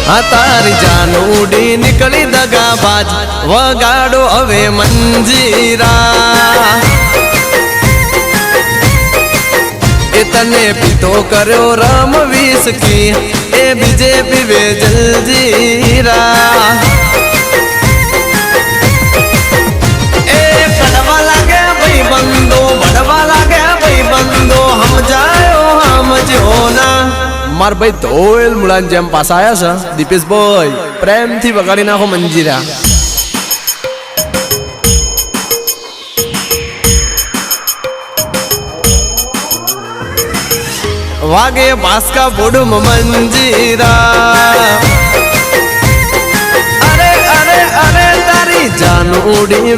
આ તારી જાન ઉડી નીકળી દગાબાજ વગાડો હવે મંજીરા એ તને પીતો કર્યો રમ વિસ્કી એ બીજે પીવે જલજીરા એ કડવા લાગે ભાઈ બંદો બડવા લાગે ભાઈ બંદો સમજાયો સમજો ના માર ભાઈ ધોયેલ મુળાન જેમ પાછા આવ્યા છે દીપેશભાઈ પ્રેમથી વગાડી નાખો મંજીરા વાગે બાસ્કા બોડુમ મંજીરા અરે અરે અરે તારી જાન ઉડી